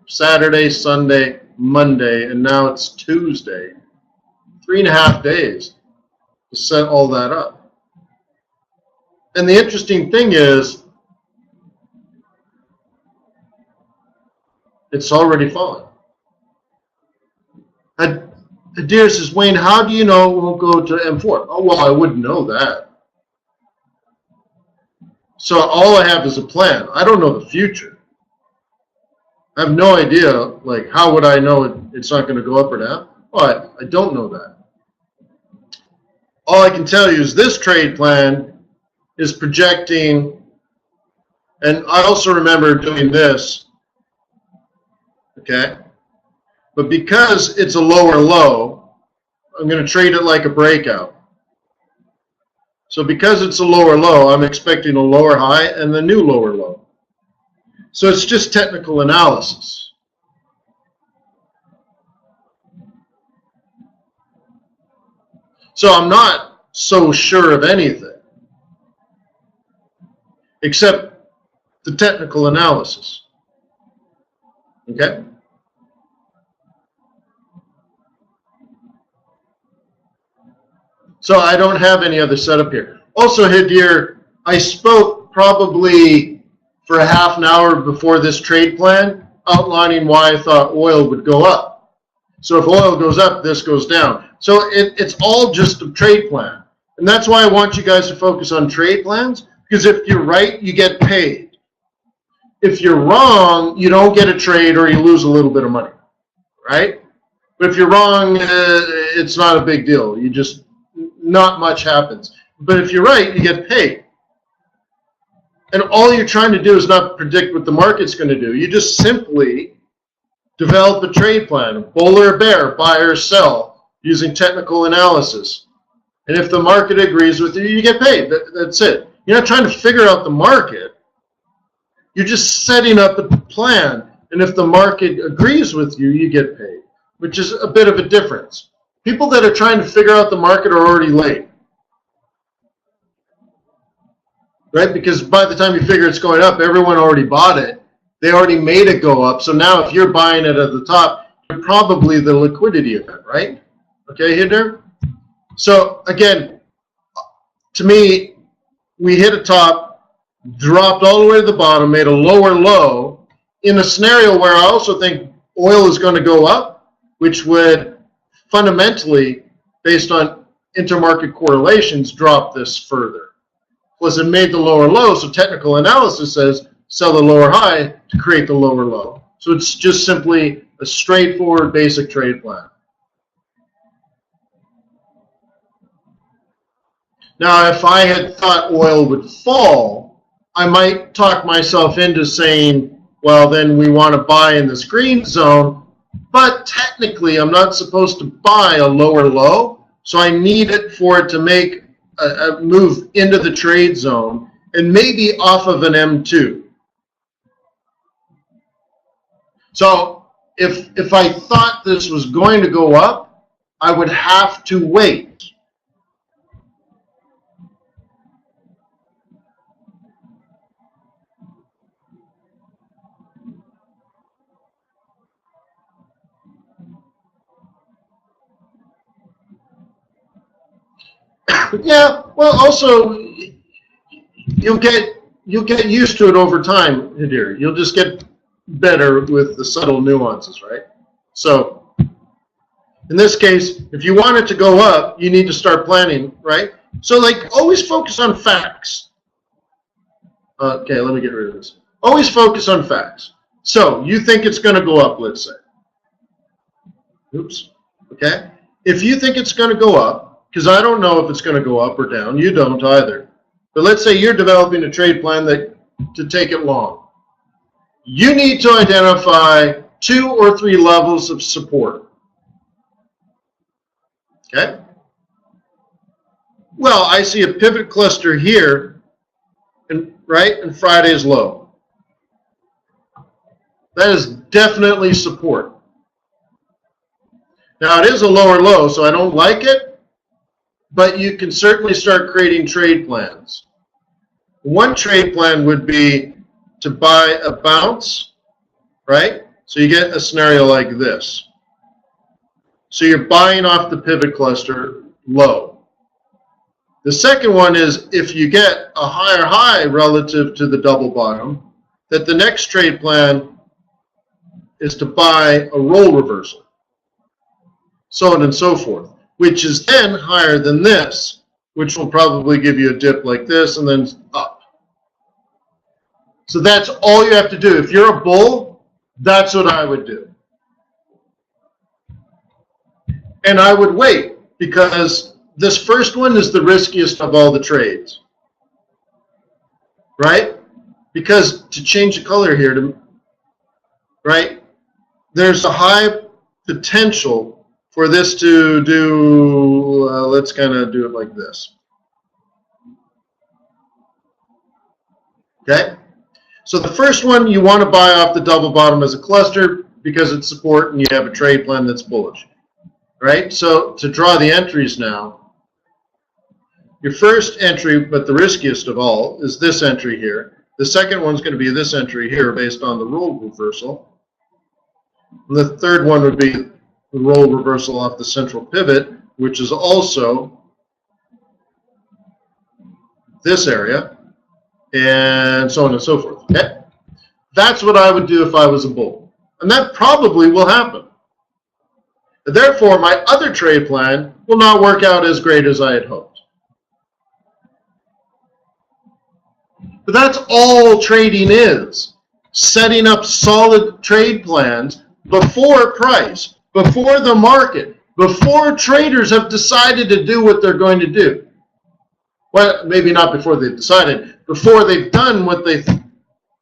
Saturday, Sunday, Monday, and now it's Tuesday. 3.5 days to set all that up. And the interesting thing is, it's already fallen. Adair says, Wayne, how do you know it won't go to M4? Oh, well, I wouldn't know that. So all I have is a plan. I don't know the future. I have no idea, like, how would I know it's not going to go up or down? Well, I don't know that. All I can tell you is this trade plan is projecting, and I also remember doing this, okay? But because it's a lower low, I'm going to trade it like a breakout. So because it's a lower low, I'm expecting a lower high and the new lower low. So it's just technical analysis. So I'm not so sure of anything, except the technical analysis. Okay? So I don't have any other setup here. Also, Hadir, I spoke probably for a half an hour before this trade plan, outlining why I thought oil would go up. So if oil goes up, this goes down. So it's all just a trade plan. And that's why I want you guys to focus on trade plans, because if you're right, you get paid. If you're wrong, you don't get a trade or you lose a little bit of money, right? But if you're wrong, it's not a big deal. You just, not much happens. But if you're right, you get paid. And all you're trying to do is not predict what the market's going to do. You just simply develop a trade plan, a bull or a bear, buy or sell, using technical analysis. And if the market agrees with you, you get paid. That's it. You're not trying to figure out the market. You're just setting up a plan. And if the market agrees with you, you get paid, which is a bit of a difference. People that are trying to figure out the market are already late, right? Because by the time you figure it's going up, everyone already bought it. They already made it go up. So now if you're buying it at the top, you're probably the liquidity event, right? Okay, Hinder? So again, to me, we hit a top, dropped all the way to the bottom, made a lower low in a scenario where I also think oil is going to go up, which would fundamentally, based on intermarket correlations, drop this further. Plus, it made the lower low, so technical analysis says sell the lower high to create the lower low. So it's just simply a straightforward basic trade plan. Now, if I had thought oil would fall, I might talk myself into saying, well, then we want to buy in this green zone. But technically, I'm not supposed to buy a lower low, so I need it for it to make a move into the trade zone and maybe off of an M2. So if I thought this was going to go up, I would have to wait. Yeah, well, also you'll get used to it over time, Hadir. You'll just get better with the subtle nuances, right? So in this case, if you want it to go up, you need to start planning, right? So like always focus on facts. Okay, let me get rid of this. Always focus on facts. So you think it's going to go up, let's say. Oops. Okay. If you think it's going to go up, because I don't know if it's going to go up or down. You don't either. But let's say you're developing a trade plan to take it long. You need to identify 2 or 3 levels of support. Okay? Well, I see a pivot cluster here, right? And Friday's low. That is definitely support. Now, it is a lower low, so I don't like it. But you can certainly start creating trade plans. One trade plan would be to buy a bounce, right? So you get a scenario like this. So you're buying off the pivot cluster low. The second one is if you get a higher high relative to the double bottom, that the next trade plan is to buy a roll reversal, so on and so forth, which is then higher than this, which will probably give you a dip like this and then up. So that's all you have to do. If you're a bull, that's what I would do. And I would wait, because this first one is the riskiest of all the trades, right? Because to change the color here, right, there's a high potential for this to do, let's kind of do it like this. Okay? So the first one, you want to buy off the double bottom as a cluster because it's support and you have a trade plan that's bullish. Right? So to draw the entries now, Your first entry, but the riskiest of all, is this entry here. The second one's going to be this entry here based on the role reversal. And the third one would be the role reversal off the central pivot, which is also this area, and so on and so forth. Okay? That's what I would do if I was a bull. And that probably will happen. Therefore, my other trade plan will not work out as great as I had hoped. But that's all trading is. Setting up solid trade plans before price, before the market, before traders have decided to do what they're going to do. Well, maybe not before they've decided, before they've done what they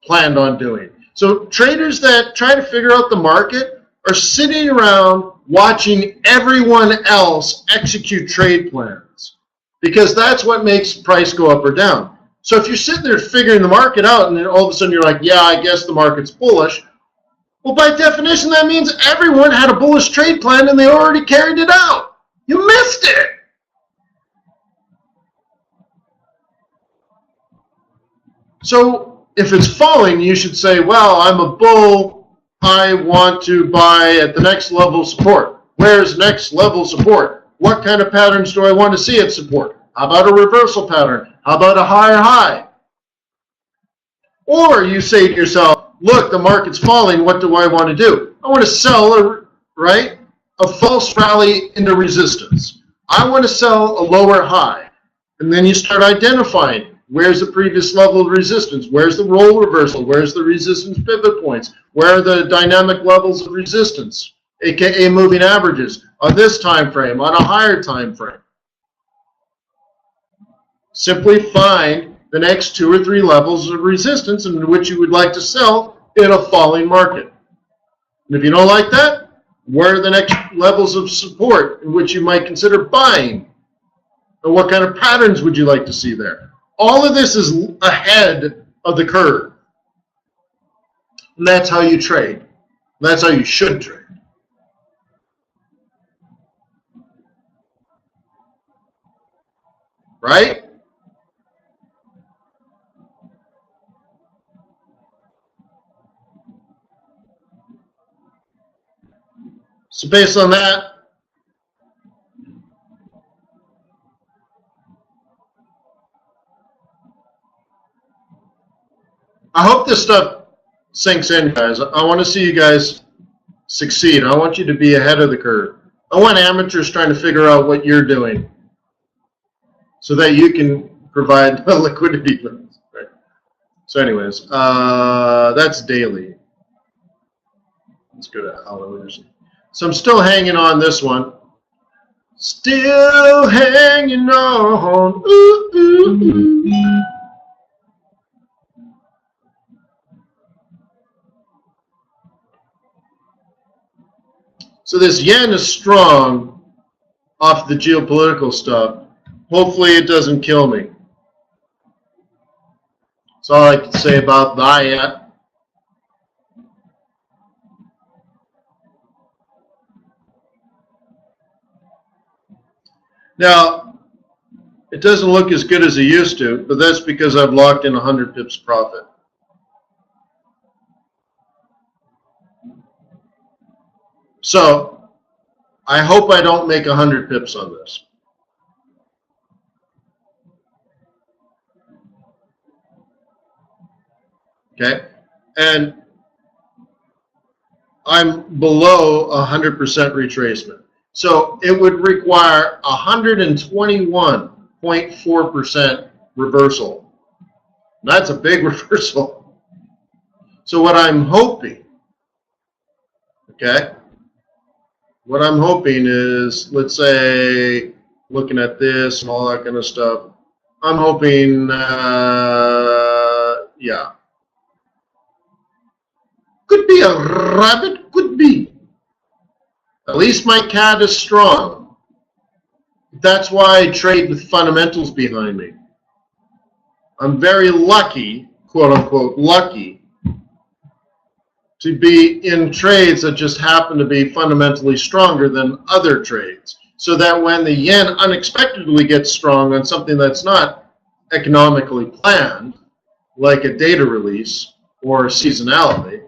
planned on doing. So traders that try to figure out the market are sitting around watching everyone else execute trade plans, because that's what makes price go up or down. So if you're sitting there figuring the market out and then all of a sudden you're like, yeah, I guess the market's bullish, well, by definition, that means everyone had a bullish trade plan and they already carried it out. You missed it. So if it's falling, you should say, well, I'm a bull. I want to buy at the next level of support. Where's next level support? What kind of patterns do I want to see at support? How about a reversal pattern? How about a higher high? Or you say to yourself, look, the market's falling. What do I want to do? I want to sell a false rally into resistance. I want to sell a lower high. And then you start identifying where's the previous level of resistance, where's the roll reversal, where's the resistance pivot points, where are the dynamic levels of resistance, aka moving averages, on this time frame, on a higher time frame. Simply find the next 2 or 3 levels of resistance in which you would like to sell in a falling market. And if you don't like that, where are the next levels of support in which you might consider buying? And what kind of patterns would you like to see there? All of this is ahead of the curve. And that's how you trade. That's how you should trade. Right? So based on that, I hope this stuff sinks in, guys. I want to see you guys succeed. I want you to be ahead of the curve. I want amateurs trying to figure out what you're doing so that you can provide liquidity for us. Right? So anyways, that's daily. Let's go to hours. So I'm still hanging on this one. Still hanging on. Ooh, ooh, ooh. So this yen is strong off the geopolitical stuff. Hopefully it doesn't kill me. That's all I can say about that. Now, it doesn't look as good as it used to, but that's because I've locked in 100 pips profit. So, I hope I don't make 100 pips on this. Okay? And I'm below 100% retracement. So it would require 121.4% reversal. That's a big reversal. So what I'm hoping, okay, what I'm hoping is, let's say, looking at this and all that kind of stuff, I'm hoping, yeah. Could be a rabbit, could be. At least my cat is strong. That's why I trade with fundamentals behind me. I'm very lucky, quote unquote, lucky, to be in trades that just happen to be fundamentally stronger than other trades. so that when the yen unexpectedly gets strong on something that's not economically planned, like a data release or seasonality,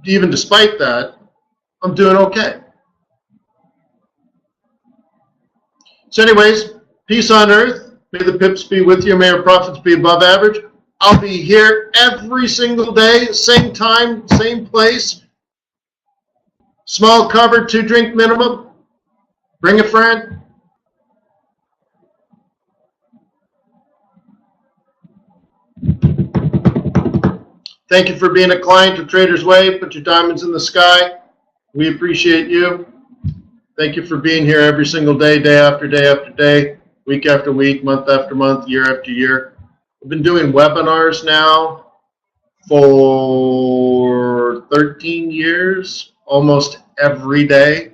even despite that, I'm doing okay. So anyways, peace on earth. May the pips be with you. May your profits be above average. I'll be here every single day, same time, same place. Small cover, 2-drink minimum. Bring a friend. Thank you for being a client of TradersWay. Put your diamonds in the sky. We appreciate you. Thank you for being here every single day, day after day after day, week after week, month after month, year after year. We've been doing webinars now for 13 years, almost every day.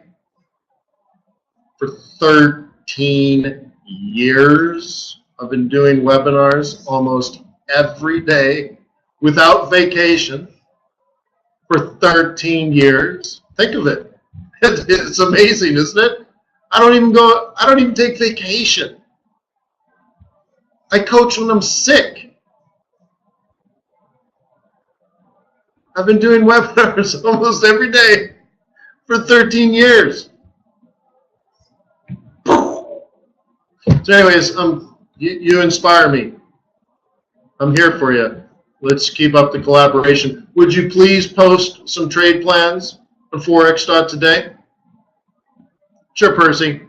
For 13 years, I've been doing webinars almost every day without vacation for 13 years. Think of it. It's amazing, isn't it? I don't even take vacation. I coach when I'm sick. I've been doing webinars almost every day for 13 years. So anyways, you inspire me. I'm here for you. Let's keep up the collaboration. Would you please post some trade plans on Forex.Today? Sure, Percy.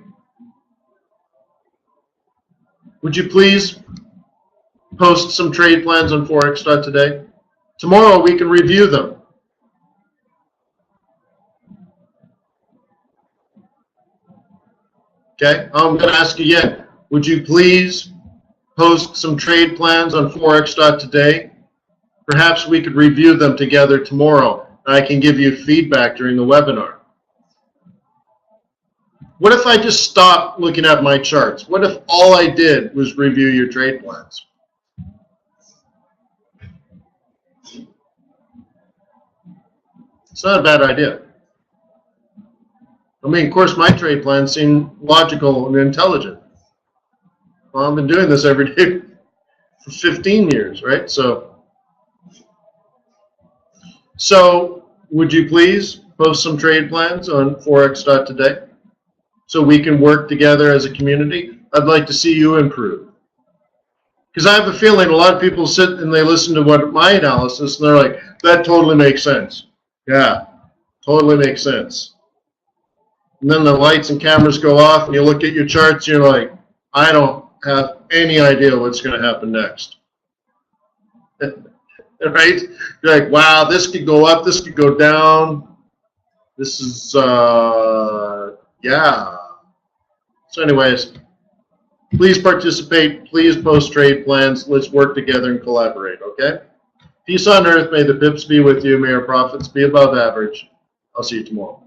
Would you please post some trade plans on Forex.Today? Tomorrow we can review them. Okay, I'm going to ask you again. Would you please post some trade plans on Forex.Today? Perhaps we could review them together tomorrow, and I can give you feedback during the webinar. What if I just stopped looking at my charts? What if all I did was review your trade plans? It's not a bad idea. I mean, of course, my trade plans seem logical and intelligent. Well, I've been doing this every day for 15 years, right? So would you please post some trade plans on Forex.Today so we can work together as a community? I'd like to see you improve. Because I have a feeling a lot of people sit and they listen to my analysis and they're like, that totally makes sense. Yeah, totally makes sense. And then the lights and cameras go off and you look at your charts and you're like, I don't have any idea what's going to happen next. Right? You're like, wow, this could go up, this could go down. This is, yeah. So anyways, please participate. Please post trade plans. Let's work together and collaborate, okay? Peace on earth. May the pips be with you. May your profits be above average. I'll see you tomorrow.